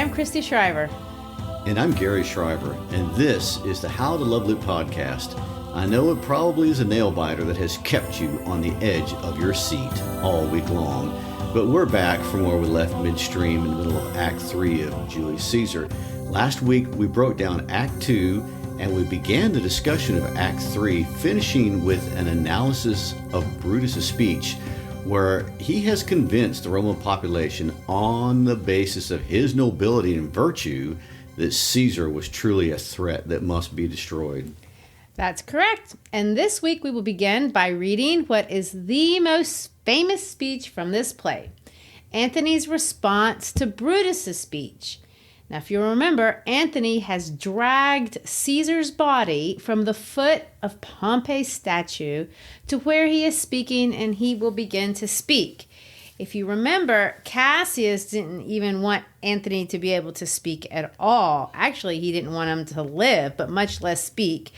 I'm Christy Shriver. And I'm Gary Shriver, and this is the How to Love Loop podcast. I know it probably is a nail-biter that has kept you on the edge of your seat all week long, but we're back from where we left midstream in the middle of Act 3 of Julius Caesar. Last week, we broke down Act 2, and we began the discussion of Act 3, finishing with an analysis of Brutus' speech, where he has convinced the Roman population on the basis of his nobility and virtue that Caesar was truly a threat that must be destroyed. That's correct. And this week we will begin by reading what is the most famous speech from this play, Antony's response to Brutus' speech. Now, if you remember, Antony has dragged Caesar's body from the foot of Pompey's statue to where he is speaking, and he will begin to speak. If you remember, Cassius didn't even want Antony to be able to speak at all. Actually, he didn't want him to live, but much less speak.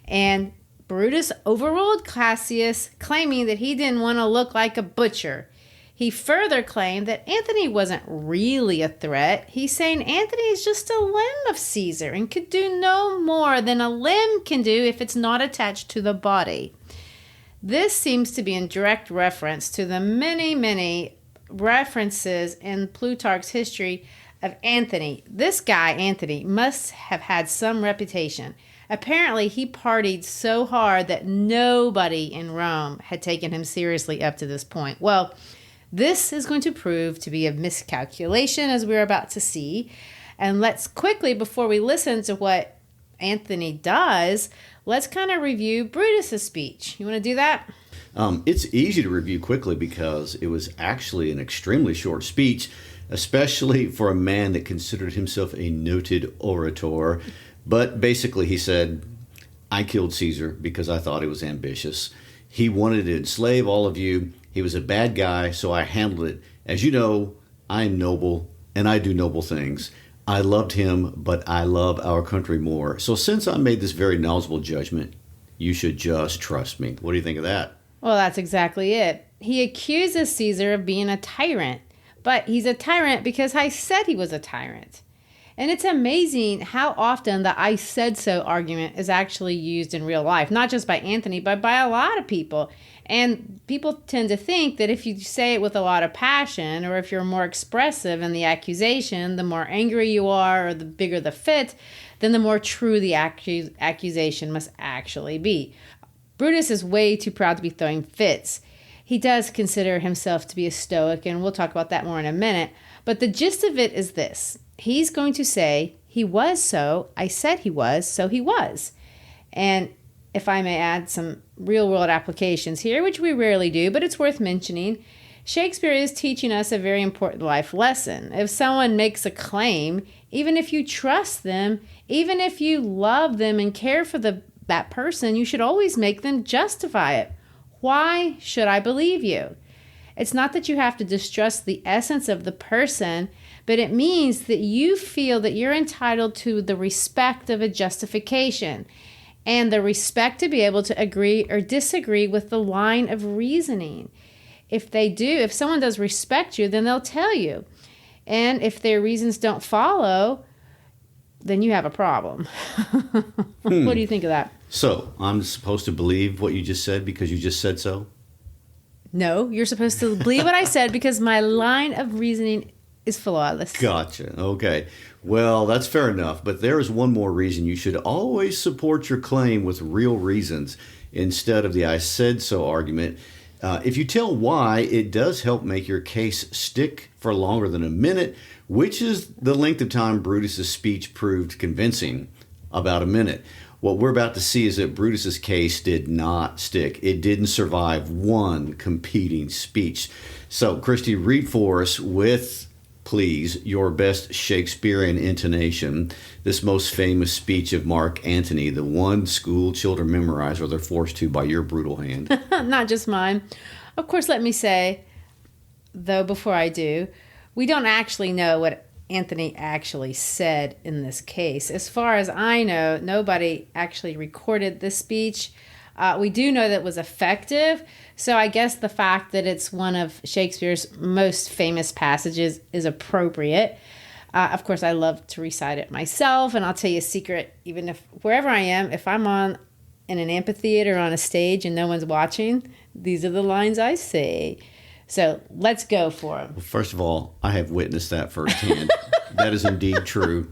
And Brutus overruled Cassius, claiming that he didn't want to look like a butcher. He further claimed that Antony wasn't really a threat. He's saying Antony is just a limb of Caesar and could do no more than a limb can do if it's not attached to the body. This seems to be in direct reference to the many references in Plutarch's history of Antony. This guy, Antony, must have had some reputation. Apparently, he partied so hard that nobody in Rome had taken him seriously up to this point. Well, this is going to prove to be a miscalculation, as we're about to see. And let's quickly, before we listen to what Antony does, let's kind of review Brutus' speech. You want to do that? It's easy to review quickly because it was actually an extremely short speech, especially for a man that considered himself a noted orator. But basically he said, I killed Caesar because I thought he was ambitious. He wanted to enslave all of you. He was a bad guy, so I handled it. As you know, I am noble, and I do noble things. I loved him, but I love our country more. So since I made this very knowledgeable judgment, you should just trust me. What do you think of that? Well, that's exactly it. He accuses Caesar of being a tyrant, but he's a tyrant because I said he was a tyrant. And it's amazing how often the I said so argument is actually used in real life, not just by Antony, but by a lot of people. And people tend to think that if you say it with a lot of passion, or if you're more expressive in the accusation, the more angry you are, or the bigger the fit, then the more true the accusation must actually be. Brutus is way too proud to be throwing fits. He does consider himself to be a stoic, and we'll talk about that more in a minute. But the gist of it is this. He's going to say, he was so, I said he was, so he was. And if I may add some real-world applications here, which we rarely do, but it's worth mentioning, Shakespeare is teaching us a very important life lesson. If someone makes a claim, even if you trust them, even if you love them and care for that person, you should always make them justify it. Why should I believe you? It's not that you have to distrust the essence of the person, but it means that you feel that you're entitled to the respect of a justification and the respect to be able to agree or disagree with the line of reasoning. If someone does respect you, then they'll tell you. And if their reasons don't follow, then you have a problem. What do you think of that? So, I'm supposed to believe what you just said because you just said so? No, you're supposed to believe what I said because my line of reasoning is flawless. Gotcha. Okay. Well, that's fair enough. But there is one more reason you should always support your claim with real reasons instead of the I said so argument. If you tell why, it does help make your case stick for longer than a minute, which is the length of time Brutus' speech proved convincing, about a minute. What we're about to see is that Brutus' case did not stick. It didn't survive one competing speech. So, Christy, read for us with, please, your best Shakespearean intonation, this most famous speech of Mark Antony, the one school children memorize or they're forced to by your brutal hand. Not just mine. Of course, let me say, though, before I do, we don't actually know what Antony actually said in this case. As far as I know, nobody actually recorded this speech. We do know that it was effective, so I guess the fact that it's one of Shakespeare's most famous passages is appropriate. Of course, I love to recite it myself, and I'll tell you a secret, even if wherever I am, if I'm in an amphitheater on a stage and no one's watching, these are the lines I say. So let's go for them. Well, first of all, I have witnessed that firsthand. That is indeed true.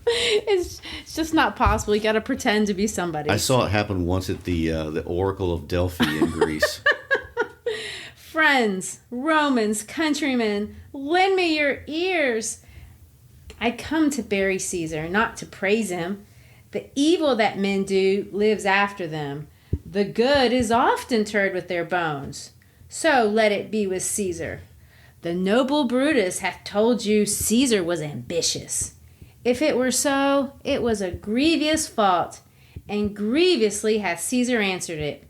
It's just not possible. You got to pretend to be somebody. I saw it happen once at the Oracle of Delphi in Greece. Friends, Romans, countrymen, lend me your ears. I come to bury Caesar, not to praise him. The evil that men do lives after them. The good is often interred with their bones. So let it be with Caesar. The noble Brutus hath told you Caesar was ambitious. If it were so, it was a grievous fault, and grievously hath Caesar answered it.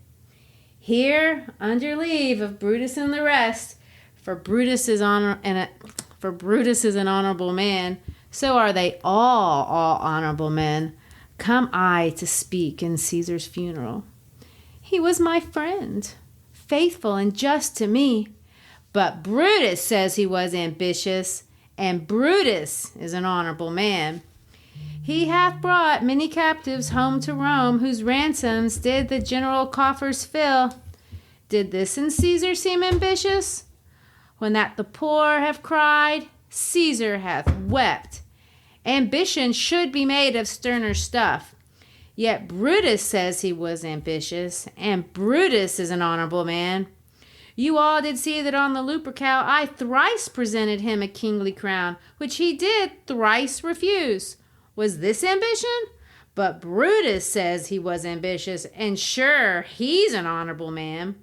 Here, under leave of Brutus and the rest, for Brutus is an honorable man, so are they all honorable men. Come I to speak in Caesar's funeral. He was my friend, faithful and just to me. But Brutus says he was ambitious, and Brutus is an honorable man. He hath brought many captives home to Rome, whose ransoms did the general coffers fill. Did this in Caesar seem ambitious? When that the poor have cried, Caesar hath wept. Ambition should be made of sterner stuff. Yet Brutus says he was ambitious, and Brutus is an honorable man. You all did see that on the Lupercal I thrice presented him a kingly crown, which he did thrice refuse. Was this ambition? But Brutus says he was ambitious, and sure, he's an honorable man.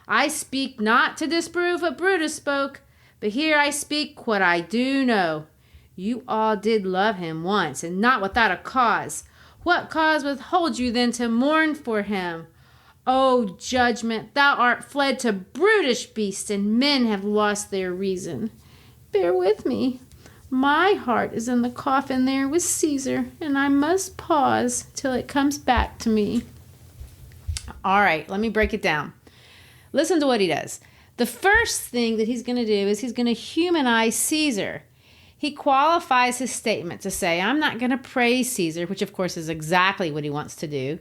I speak not to disprove what Brutus spoke, but here I speak what I do know. You all did love him once, and not without a cause. What cause withholds you then to mourn for him? O judgment, thou art fled to brutish beasts, and men have lost their reason. Bear with me. My heart is in the coffin there with Caesar, and I must pause till it comes back to me. All right, let me break it down. Listen to what he does. The first thing that he's going to do is he's going to humanize Caesar. He qualifies his statement to say, I'm not going to praise Caesar, which of course is exactly what he wants to do.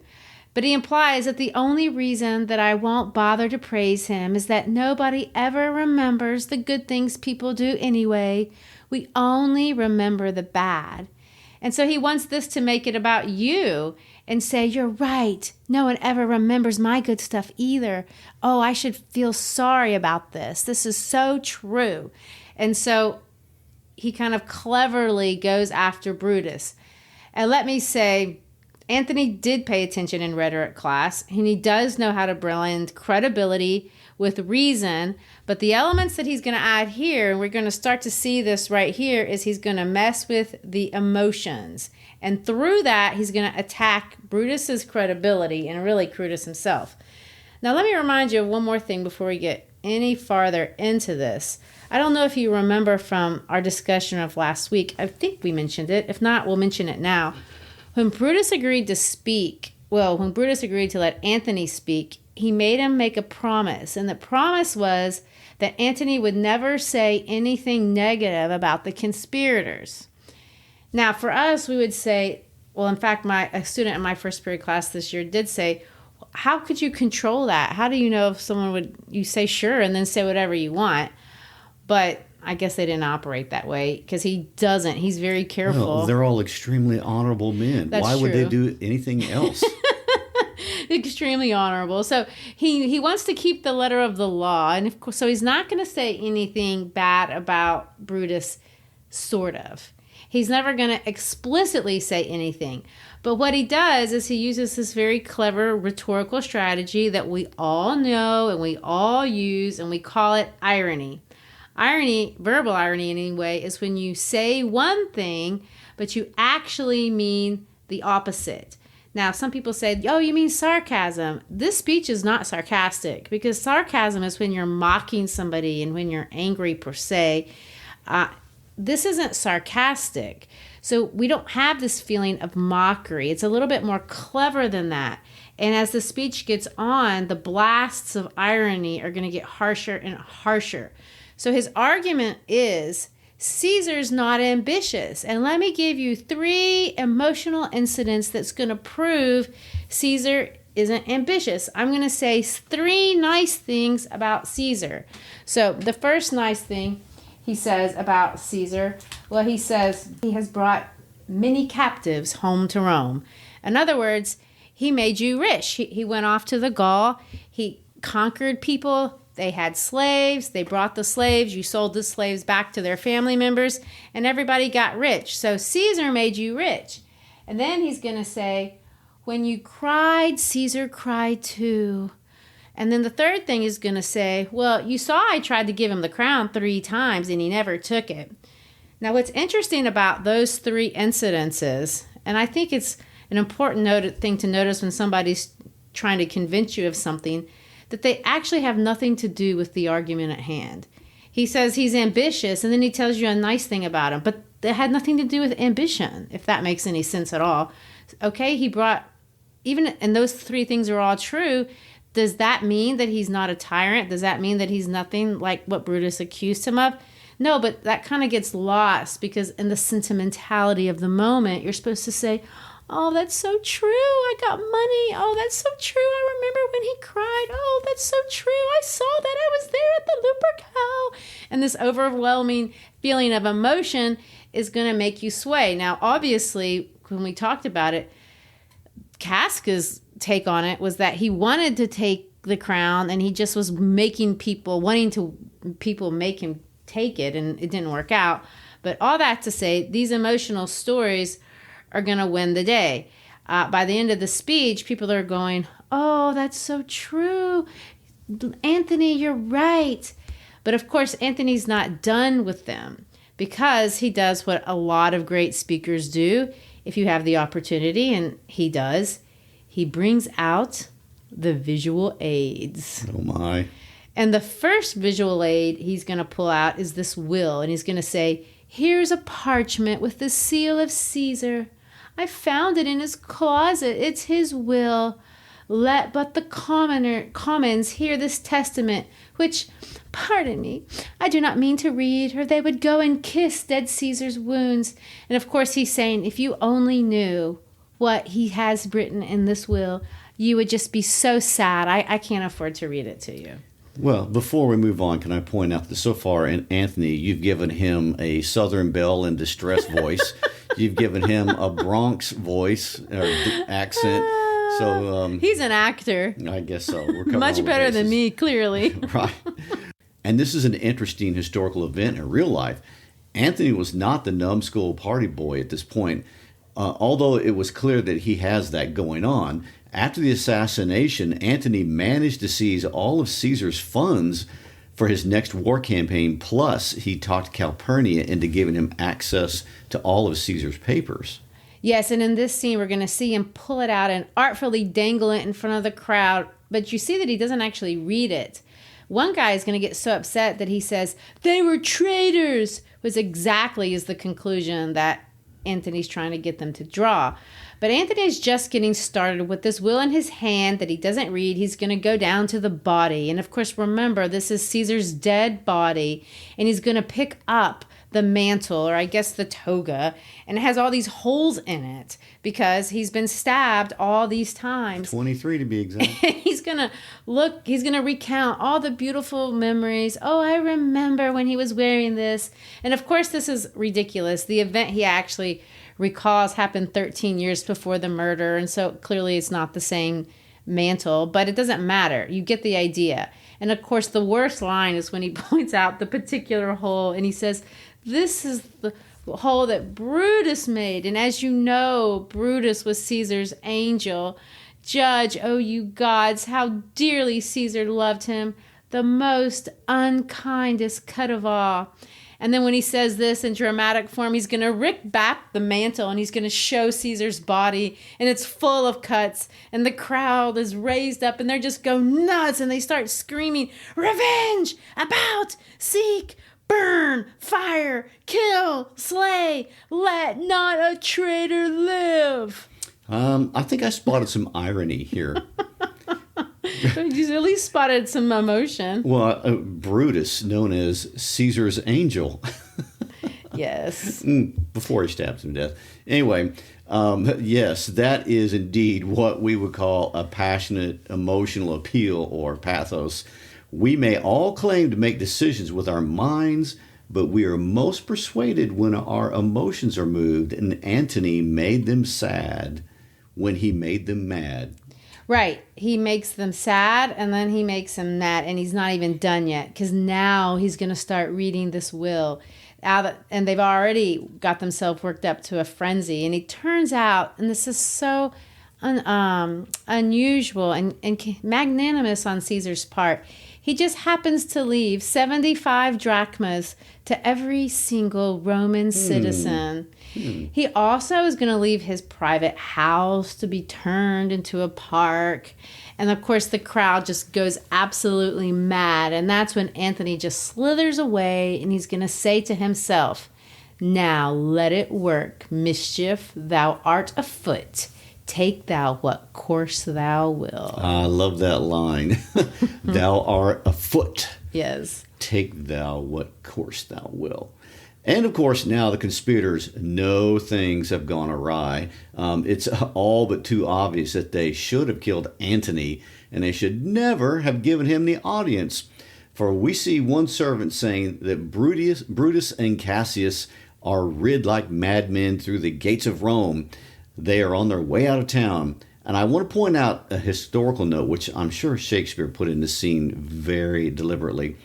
But he implies that the only reason that I won't bother to praise him is that nobody ever remembers the good things people do anyway. We only remember the bad. And so he wants this to make it about you and say, you're right. No one ever remembers my good stuff either. Oh, I should feel sorry about this. This is so true. And so he kind of cleverly goes after Brutus. And let me say, Anthony did pay attention in rhetoric class, and he does know how to blend credibility with reason, but the elements that he's going to add here, and we're going to start to see this right here, is he's going to mess with the emotions. And through that, he's going to attack Brutus's credibility and really Brutus himself. Now, let me remind you of one more thing before we get any farther into this. I don't know if you remember from our discussion of last week. I think we mentioned it. If not, we'll mention it now. When Brutus agreed to let Antony speak, he made him make a promise. And the promise was that Antony would never say anything negative about the conspirators. Now, for us, we would say, well, in fact, a student in my first period class this year did say, how could you control that? How do you know if you say sure and then say whatever you want? But I guess they didn't operate that way because he doesn't. He's very careful. Well, they're all extremely honorable men. That's Why would true. they do anything else? Extremely honorable. So he wants to keep the letter of the law. And of course, so he's not going to say anything bad about Brutus, sort of. He's never going to explicitly say anything. But what he does is he uses this very clever rhetorical strategy that we all know and we all use, and we call it irony. Irony, verbal irony anyway, is when you say one thing, but you actually mean the opposite. Now, some people say, oh, you mean sarcasm. This speech is not sarcastic, because sarcasm is when you're mocking somebody and when you're angry per se. This isn't sarcastic. So we don't have this feeling of mockery. It's a little bit more clever than that. And as the speech gets on, the blasts of irony are going to get harsher and harsher. So his argument is Caesar's not ambitious. And let me give you 3 emotional incidents that's going to prove Caesar isn't ambitious. I'm going to say 3 nice things about Caesar. So the first nice thing he says about Caesar, well, he says he has brought many captives home to Rome. In other words, he made you rich. He went off to the Gaul. He conquered people. They had slaves. They brought the slaves. You sold the slaves back to their family members, and everybody got rich. So Caesar made you rich. And then he's going to say, when you cried, Caesar cried too. And then the third thing is going to say, well, you saw I tried to give him the crown 3 times, and he never took it. Now, what's interesting about those 3 incidences, and I think it's an important thing to notice when somebody's trying to convince you of something, that they actually have nothing to do with the argument at hand. He says he's ambitious, and then he tells you a nice thing about him, but that had nothing to do with ambition, if that makes any sense at all. Okay, he brought, even, and those 3 things are all true. Does that mean that he's not a tyrant? Does that mean that he's nothing like what Brutus accused him of? No, but that kind of gets lost because in the sentimentality of the moment, you're supposed to say, oh, that's so true. I got money. Oh, that's so true. I remember when he cried. Oh, that's so true. I saw that. I was there at the Lupercal. And this overwhelming feeling of emotion is going to make you sway. Now, obviously, when we talked about it, Casca's take on it was that he wanted to take the crown and he just was making people, people make him take it, and it didn't work out. But all that to say, these emotional stories are going to win the day. By the end of the speech, people are going, oh, that's so true. Antony, you're right. But of course, Antony's not done with them because he does what a lot of great speakers do if you have the opportunity, and he does. He brings out the visual aids. Oh, my. And the first visual aid he's going to pull out is this will, and he's going to say, here's a parchment with the seal of Caesar. I found it in his closet. It's his will. Let but the commons hear this testament, which, pardon me, I do not mean to read, or they would go and kiss dead Caesar's wounds. And of course he's saying, if you only knew what he has written in this will, you would just be so sad. I can't afford to read it to you. Well, before we move on, can I point out that so far in Anthony, you've given him a Southern Belle in distress voice. You've given him a Bronx voice or accent. So he's an actor. I guess so. We're covering much better than me, clearly. Right. And this is an interesting historical event in real life. Anthony was not the numbskull party boy at this point. Although it was clear that he has that going on, after the assassination, Antony managed to seize all of Caesar's funds for his next war campaign, plus he talked Calpurnia into giving him access to all of Caesar's papers. Yes, and in this scene, we're going to see him pull it out and artfully dangle it in front of the crowd, but you see that he doesn't actually read it. One guy is going to get so upset that he says, they were traitors, was exactly is the conclusion that Antony's trying to get them to draw. But Anthony's just getting started with this will in his hand that he doesn't read. He's going to go down to the body. And of course, remember, this is Caesar's dead body. And he's going to pick up the mantle, or I guess the toga, and it has all these holes in it because he's been stabbed all these times. 23 to be exact. He's going to recount all the beautiful memories. Oh, I remember when he was wearing this. And of course, this is ridiculous. The event he actually recalls happened 13 years before the murder, and so clearly it's not the same mantle, but it doesn't matter. You get the idea. And of course, the worst line is when he points out the particular hole, and he says, this is the hole that Brutus made. And as you know, Brutus was Caesar's angel. Judge, oh you gods, how dearly Caesar loved him, the most unkindest cut of all. And then when he says this in dramatic form, he's going to rip back the mantle and he's going to show Caesar's body, and it's full of cuts, and the crowd is raised up and they just go nuts and they start screaming, revenge, about, seek, burn, fire, kill, slay, let not a traitor live. I think I spotted some irony here. You at least spotted some emotion. Well, Brutus, known as Caesar's angel. Yes. Before he stabs him to death. Anyway, yes, that is indeed what we would call a passionate emotional appeal or pathos. We may all claim to make decisions with our minds, but we are most persuaded when our emotions are moved, and Antony made them sad when he made them mad. Right. He makes them sad, and then he makes them mad, and he's not even done yet, because now he's going to start reading this will. And they've already got themselves worked up to a frenzy. And it turns out, and this is so unusual and magnanimous on Caesar's part, he just happens to leave 75 drachmas to every single Roman citizen. He also is going to leave his private house to be turned into a park. And of course, the crowd just goes absolutely mad. And that's when Antony just slithers away, and he's going to say to himself, "Now let it work, mischief, thou art afoot. Take thou what course thou will." I love that line. Thou art afoot. Yes. Take thou what course thou will. And of course, now the conspirators know things have gone awry. It's all but too obvious that they should have killed Antony, and they should never have given him the audience. For we see one servant saying that Brutus and Cassius are rid like madmen through the gates of Rome. They are on their way out of town. And I want to point out a historical note, which I'm sure Shakespeare put in the scene very deliberately.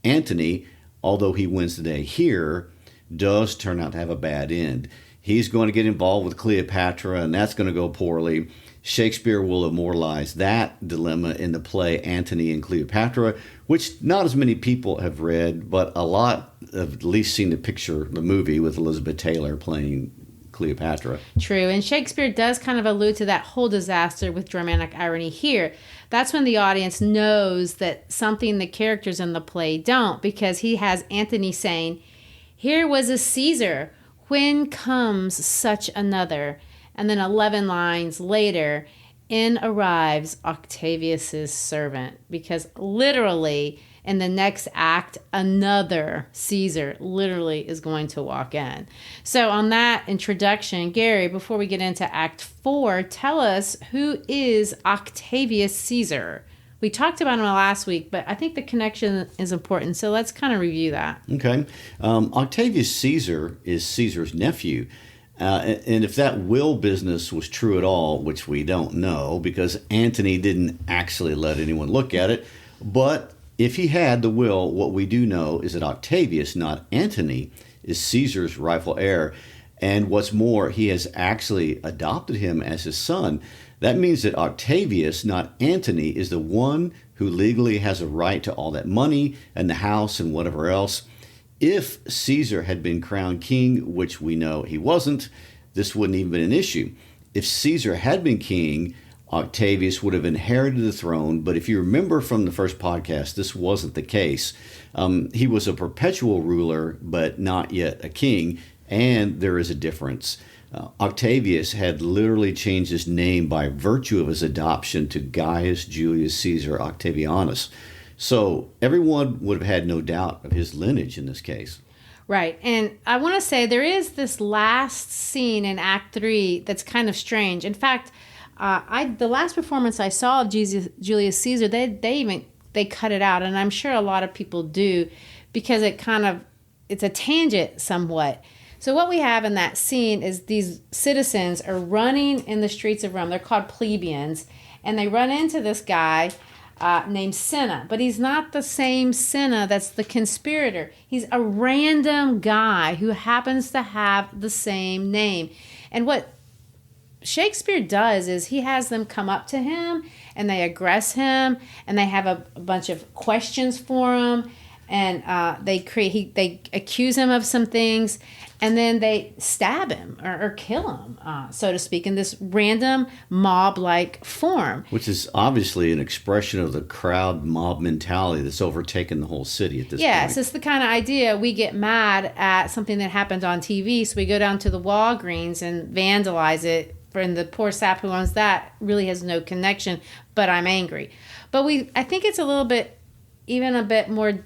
Antony, although he wins the day here, does turn out to have a bad end. He's going to get involved with Cleopatra, and that's going to go poorly. Shakespeare will immortalize that dilemma in the play Antony and Cleopatra, which not as many people have read, but a lot have at least seen the movie with Elizabeth Taylor playing Cleopatra. True, and Shakespeare does kind of allude to that whole disaster with dramatic irony here. That's when the audience knows that something the characters in the play don't, because he has Antony saying, "Here was a Caesar, when comes such another?" And then 11 lines later, in arrives Octavius's servant, because literally in the next act, another Caesar literally is going to walk in. So on that introduction, Gary, before we get into Act 4, tell us, who is Octavius Caesar? We talked about him last week, but I think the connection is important. So let's kind of review that. Okay. Octavius Caesar is Caesar's nephew. And if that will business was true at all, which we don't know, because Antony didn't actually let anyone look at it, but if he had the will, what we do know is that Octavius, not Antony, is Caesar's rightful heir. And what's more, he has actually adopted him as his son. That means that Octavius, not Antony, is the one who legally has a right to all that money and the house and whatever else. If Caesar had been crowned king, which we know he wasn't, this wouldn't even been an issue. If Caesar had been king, Octavius would have inherited the throne. But if you remember from the first podcast, this wasn't the case. He was a perpetual ruler, but not yet a king. And there is a difference. Octavius had literally changed his name by virtue of his adoption to Gaius Julius Caesar Octavianus. So everyone would have had no doubt of his lineage in this case. Right. And I want to say there is this last scene in Act 3 that's kind of strange. In fact, the last performance I saw of Julius Caesar, they cut it out. And I'm sure a lot of people do, because it's a tangent somewhat. So what we have in that scene is these citizens are running in the streets of Rome. They're called plebeians. And they run into this guy named Cinna. But he's not the same Cinna that's the conspirator. He's a random guy who happens to have the same name. And what Shakespeare does is he has them come up to him and they aggress him and they have a bunch of questions for him. And they accuse him of some things, and then they stab him or kill him, so to speak, in this random mob-like form. Which is obviously an expression of the crowd mob mentality that's overtaken the whole city at this point. Yes, it's the kind of idea we get mad at something that happened on TV, so we go down to the Walgreens and vandalize it. And the poor sap who owns that really has no connection, but I'm angry. But I think it's a little bit, even a bit more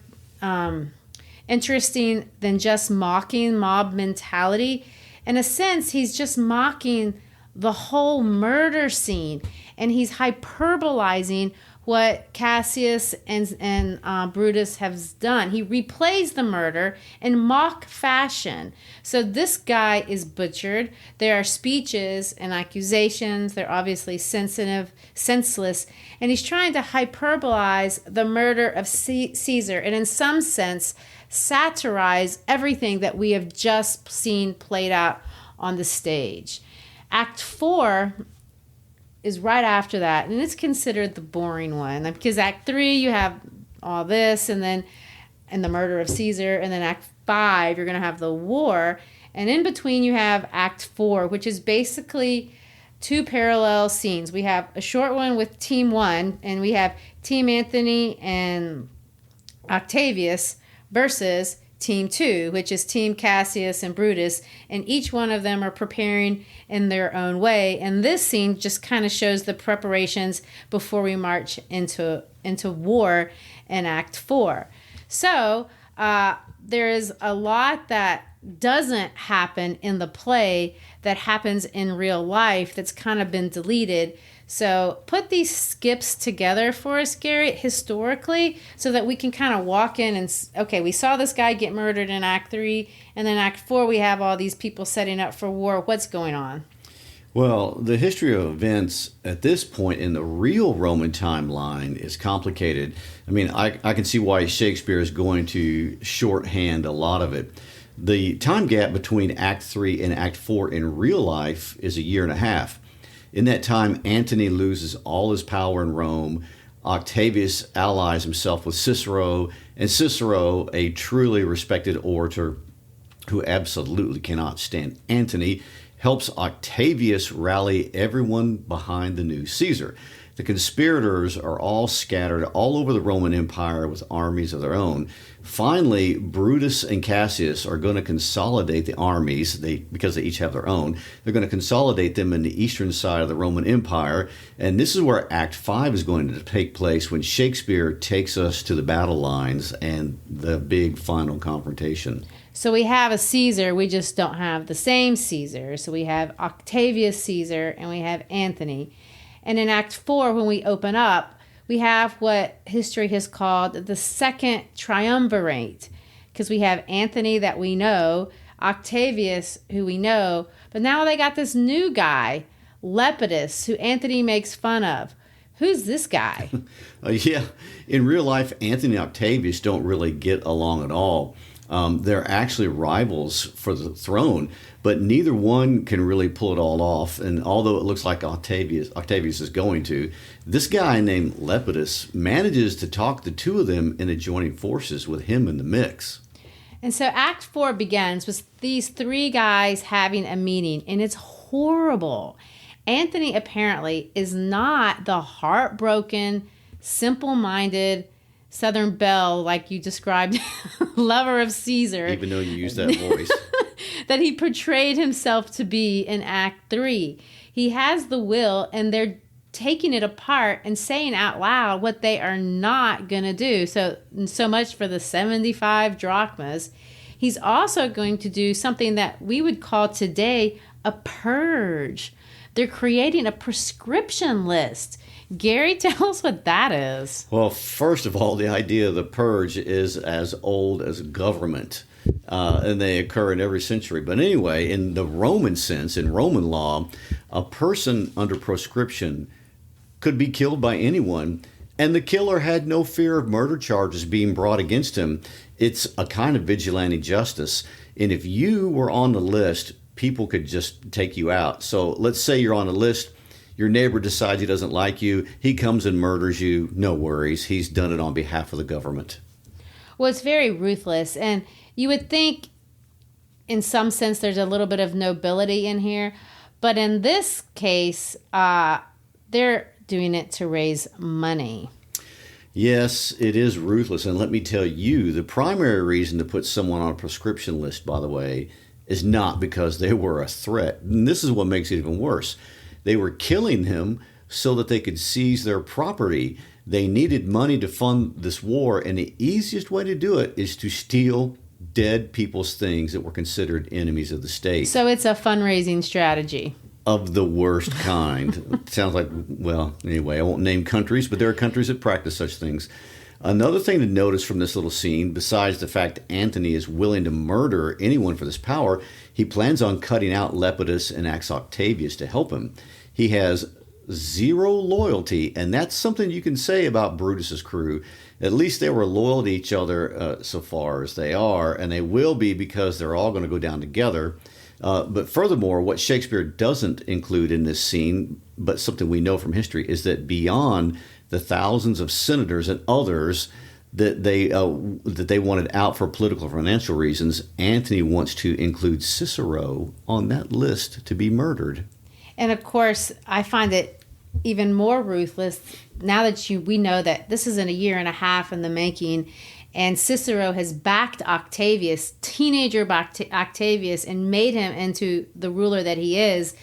interesting than just mocking mob mentality. In a sense, he's just mocking the whole murder scene, and he's hyperbolizing what Cassius and Brutus have done. He replays the murder in mock fashion. So this guy is butchered. There are speeches and accusations. They're obviously senseless. And he's trying to hyperbolize the murder of Caesar and in some sense satirize everything that we have just seen played out on the stage. Act 4 is right after that, and it's considered the boring one because Act 3 you have all this and the murder of Caesar, and then Act 5 you're going to have the war, and in between you have Act 4, which is basically two parallel scenes. We have a short one with Team 1, and we have Team Antony and Octavius versus Team 2, which is Team Cassius and Brutus, and each one of them are preparing in their own way. And this scene just kind of shows the preparations before we march into war in Act 4. So there is a lot that doesn't happen in the play that happens in real life that's kind of been deleted. So put these skips together for us, Gary, historically, so that we can kind of walk in and, okay, we saw this guy get murdered in Act 3, and then Act 4 we have all these people setting up for war. What's going on? Well, the history of events at this point in the real Roman timeline is complicated. I mean, I can see why Shakespeare is going to shorthand a lot of it. The time gap between Act 3 and Act 4 in real life is a year and a half. In that time, Antony loses all his power in Rome. Octavius allies himself with Cicero, and Cicero, a truly respected orator who absolutely cannot stand Antony, helps Octavius rally everyone behind the new Caesar. The conspirators are all scattered all over the Roman Empire with armies of their own. Finally, Brutus and Cassius are going to consolidate the armies, because they each have their own. They're going to consolidate them in the eastern side of the Roman Empire. And this is where Act 5 is going to take place, when Shakespeare takes us to the battle lines and the big final confrontation. So we have a Caesar, we just don't have the same Caesar. So we have Octavius Caesar and we have Antony. And in Act 4, when we open up, we have what history has called the second triumvirate, because we have Antony that we know, Octavius who we know, but now they got this new guy, Lepidus, who Antony makes fun of. Who's this guy? Yeah, in real life, Antony and Octavius don't really get along at all. They're actually rivals for the throne, but neither one can really pull it all off. And although it looks like Octavius is going to, this guy named Lepidus manages to talk the two of them into joining forces with him in the mix. And so Act 4 begins with these three guys having a meeting, and it's horrible. Antony apparently is not the heartbroken, simple-minded Southern belle, like you described, lover of Caesar. Even though you use that voice. That he portrayed himself to be in Act 3. He has the will, and they're taking it apart and saying out loud what they are not going to do. So much for the 75 drachmas. He's also going to do something that we would call today a purge. They're creating a prescription list. Gary, tell us what that is. Well, first of all, the idea of the purge is as old as government, and they occur in every century. But anyway, in the Roman sense, in Roman law, a person under proscription could be killed by anyone, and the killer had no fear of murder charges being brought against him. It's a kind of vigilante justice, and if you were on the list, people could just take you out. So let's say you're on a list. Your neighbor decides he doesn't like you. He comes and murders you. No worries. He's done it on behalf of the government. Well, it's very ruthless. And you would think, in some sense, there's a little bit of nobility in here. But in this case, they're doing it to raise money. Yes, it is ruthless. And let me tell you, the primary reason to put someone on a proscription list, by the way, is not because they were a threat. And this is what makes it even worse. They were killing him so that they could seize their property. They needed money to fund this war, and the easiest way to do it is to steal dead people's things that were considered enemies of the state. So it's a fundraising strategy. Of the worst kind. Sounds like, well, anyway, I won't name countries, but there are countries that practice such things. Another thing to notice from this little scene, besides the fact Antony is willing to murder anyone for this power, he plans on cutting out Lepidus and Is Octavius to help him. He has zero loyalty, and that's something you can say about Brutus's crew. At least they were loyal to each other so far as they are, and they will be because they're all going to go down together. But furthermore, what Shakespeare doesn't include in this scene, but something we know from history, is that beyond the thousands of senators and others that they wanted out for political or financial reasons, Antony wants to include Cicero on that list to be murdered. And of course, I find it even more ruthless now that we know that this is in a year and a half in the making, and Cicero has backed Octavius, teenager Octavius, and made him into the ruler that he is.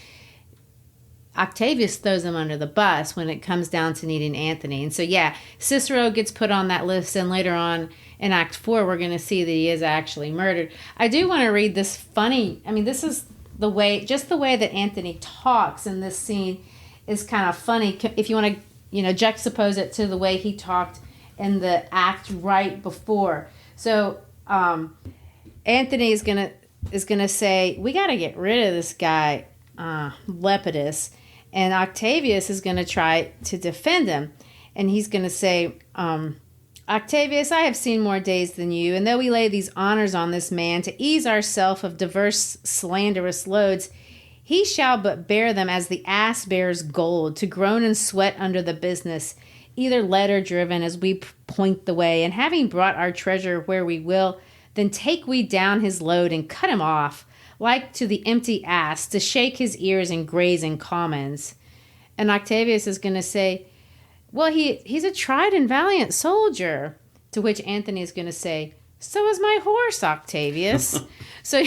Octavius throws him under the bus when it comes down to needing Antony. And so, yeah, Cicero gets put on that list, and later on in Act 4, we're going to see that he is actually murdered. I do want to read this funny, this is the way that Antony talks in this scene is kind of funny. If you want to, juxtapose it to the way he talked in the act right before. So Antony is gonna say, we got to get rid of this guy Lepidus, and Octavius is gonna try to defend him, and he's gonna say, Octavius, I have seen more days than you, and though we lay these honors on this man to ease ourself of diverse slanderous loads, he shall but bear them as the ass bears gold, to groan and sweat under the business, either led or driven as we point the way. And having brought our treasure where we will, then take we down his load and cut him off, like to the empty ass, to shake his ears and graze in commons. And Octavius is going to say, well, he's a tried and valiant soldier. To which Antony is going to say, so is my horse, Octavius. So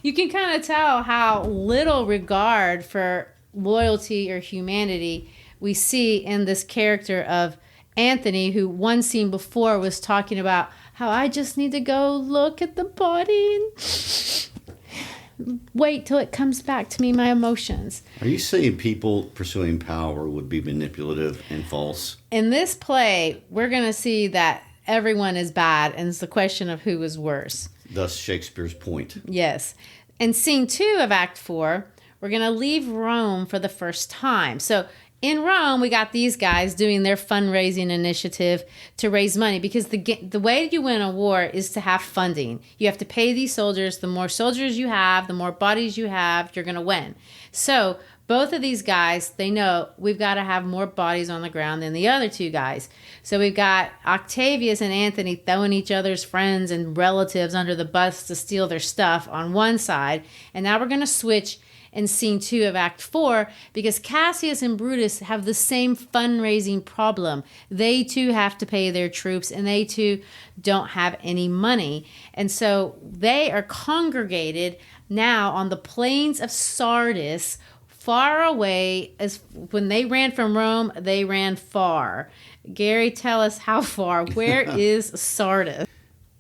you can kind of tell how little regard for loyalty or humanity we see in this character of Antony, who one scene before was talking about how I just need to go look at the body and wait till it comes back to me, my emotions. Are you saying people pursuing power would be manipulative and false? In this play, we're going to see that everyone is bad, and it's the question of who is worse. Thus Shakespeare's point. Yes. In scene 2 of Act 4, we're going to leave Rome for the first time. So in Rome, we got these guys doing their fundraising initiative to raise money, because the way you win a war is to have funding. You have to pay these soldiers. The more soldiers you have, the more bodies you have, you're going to win. So both of these guys, they know we've got to have more bodies on the ground than the other two guys. So we've got Octavius and Antony throwing each other's friends and relatives under the bus to steal their stuff on one side. And now we're going to switch in scene 2 of Act 4, because Cassius and Brutus have the same fundraising problem. They too have to pay their troops, and they too don't have any money. And so they are congregated now on the plains of Sardis, far away. As when they ran from Rome, they ran far. Gary, tell us how far. Where is Sardis?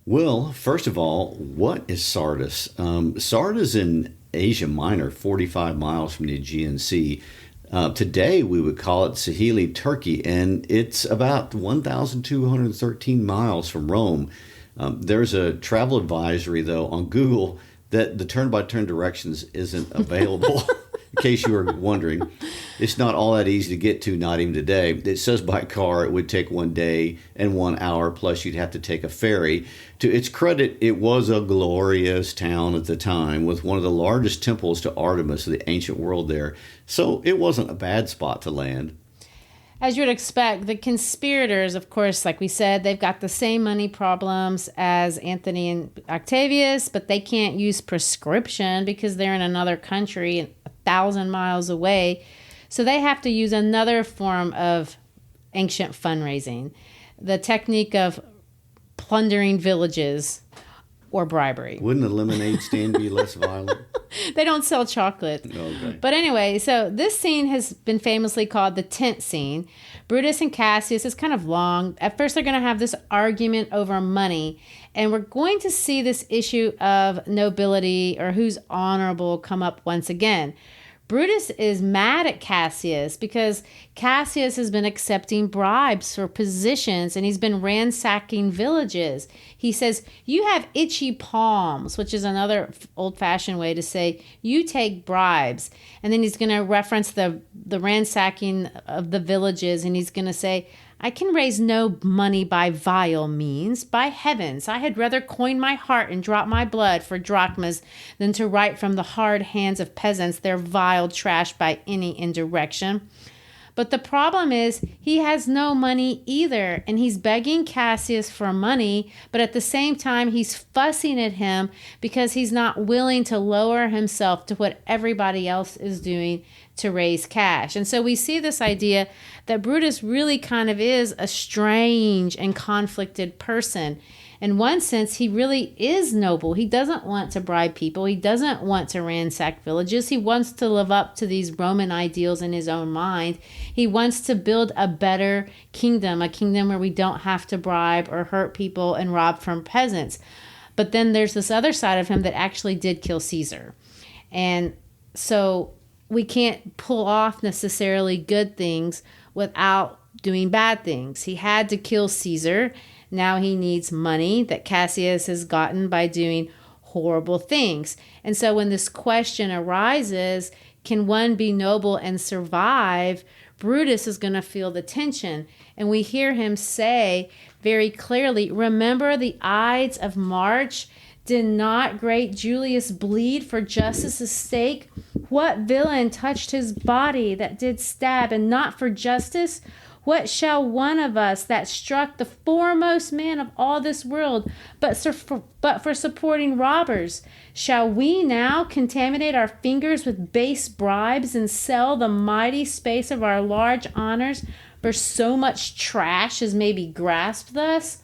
Well, first of all, what is Sardis? Sardis in Asia Minor, 45 miles from the Aegean Sea. Today, we would call it Sahili, Turkey, and it's about 1,213 miles from Rome. There's a travel advisory, though, on Google that the turn-by-turn directions isn't available. In case you were wondering, it's not all that easy to get to, not even today. It says by car it would take 1 day and 1 hour, plus you'd have to take a ferry. To its credit, it was a glorious town at the time, with one of the largest temples to Artemis of the ancient world there. So it wasn't a bad spot to land. As you would expect, the conspirators, of course, like we said, they've got the same money problems as Antony and Octavius, but they can't use prescription because they're in another country 1,000 miles away. So they have to use another form of ancient fundraising, the technique of plundering villages or bribery. Wouldn't a lemonade stand be less violent? They don't sell chocolate. Okay. But anyway, so this scene has been famously called the tent scene. Brutus and Cassius is kind of long. At first, they're going to have this argument over money. And we're going to see this issue of nobility or who's honorable come up once again. Brutus is mad at Cassius because Cassius has been accepting bribes for positions and he's been ransacking villages. He says, you have itchy palms, which is another old-fashioned way to say you take bribes. And then he's going to reference the ransacking of the villages, and he's going to say, I can raise no money by vile means. By heavens, I had rather coin my heart and drop my blood for drachmas than to write from the hard hands of peasants their vile trash by any indirection. But the problem is he has no money either, and he's begging Cassius for money, but at the same time he's fussing at him because he's not willing to lower himself to what everybody else is doing to raise cash. And so we see this idea that Brutus really kind of is a strange and conflicted person. In one sense, he really is noble. He doesn't want to bribe people. He doesn't want to ransack villages. He wants to live up to these Roman ideals in his own mind. He wants to build a better kingdom, a kingdom where we don't have to bribe or hurt people and rob from peasants. But then there's this other side of him that actually did kill Caesar. And so we can't pull off necessarily good things without doing bad things. He had to kill Caesar. Now he needs money that Cassius has gotten by doing horrible things. And so when this question arises, can one be noble and survive? Brutus is going to feel the tension. And we hear him say very clearly, remember the Ides of March? Did not great Julius bleed for justice's sake? What villain touched his body that did stab, and not for justice? What shall one of us that struck the foremost man of all this world, but for supporting robbers? Shall we now contaminate our fingers with base bribes and sell the mighty space of our large honors for so much trash as may be grasped thus?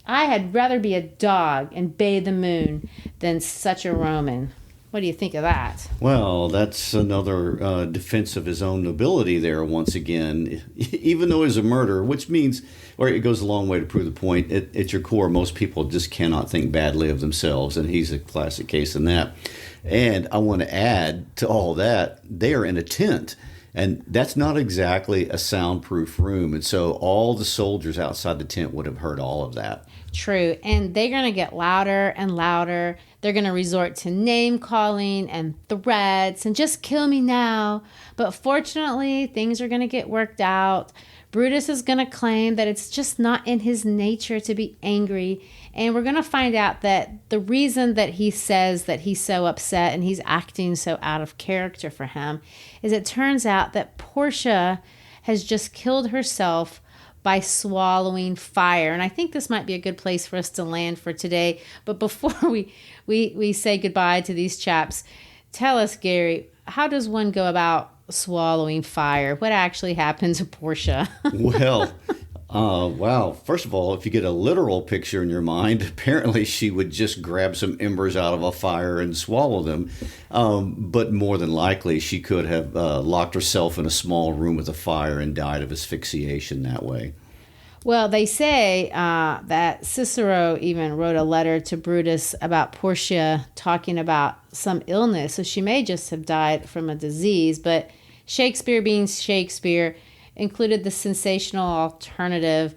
I had rather be a dog and bathe the moon than such a Roman. What do you think of that? Well, that's another defense of his own nobility there once again, even though he's a murderer, which means, or it goes a long way to prove the point, at your core, most people just cannot think badly of themselves, and he's a classic case in that. And I want to add to all that, they are in a tent. And that's not exactly a soundproof room. And so all the soldiers outside the tent would have heard all of that. True. And they're going to get louder and louder. They're going to resort to name calling and threats and just kill me now. But fortunately, things are going to get worked out. Brutus is going to claim that it's just not in his nature to be angry. And we're going to find out that the reason that he says that he's so upset and he's acting so out of character for him is it turns out that Portia has just killed herself by swallowing fire. And I think this might be a good place for us to land for today. But before we say goodbye to these chaps, tell us, Gary, how does one go about swallowing fire? What actually happened to Portia? Well, wow. First of all, if you get a literal picture in your mind, apparently she would just grab some embers out of a fire and swallow them. But more than likely, she could have locked herself in a small room with a fire and died of asphyxiation that way. Well, they say that Cicero even wrote a letter to Brutus about Portia talking about some illness. So she may just have died from a disease. But Shakespeare, being Shakespeare, included the sensational alternative.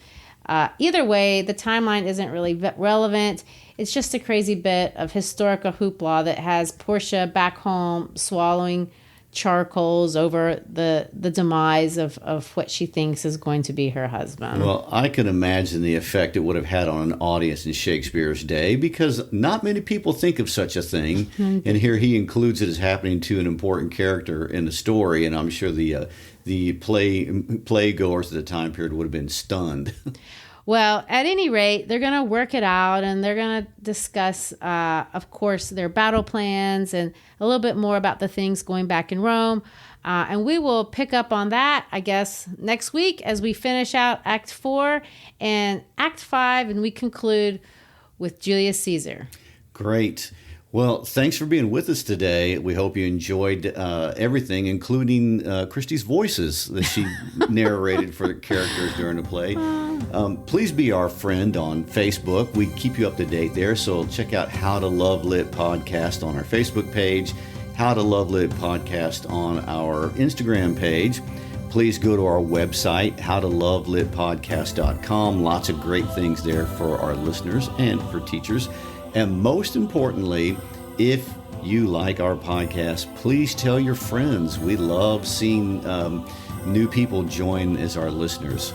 Either way, the timeline isn't really relevant. It's just a crazy bit of historical hoopla that has Portia back home swallowing charcoals over the demise of what she thinks is going to be her husband. Well, I can imagine the effect it would have had on an audience in Shakespeare's day, because not many people think of such a thing. And here he includes it as happening to an important character in the story, and I'm sure the playgoers at the time period would have been stunned. Well, at any rate, they're going to work it out, and they're going to discuss, of course, their battle plans and a little bit more about the things going back in Rome. And we will pick up on that, I guess, next week as we finish out Act 4 and Act 5, and we conclude with Julius Caesar. Great. Well, thanks for being with us today. We hope you enjoyed everything, including Christy's voices that she narrated for the characters during the play. Please be our friend on Facebook. We keep you up to date there, so check out How to Love Lit Podcast on our Facebook page, How to Love Lit Podcast on our Instagram page. Please go to our website, howtolovelitpodcast.com. Lots of great things there for our listeners and for teachers. And most importantly, if you like our podcast, please tell your friends. We love seeing new people join as our listeners.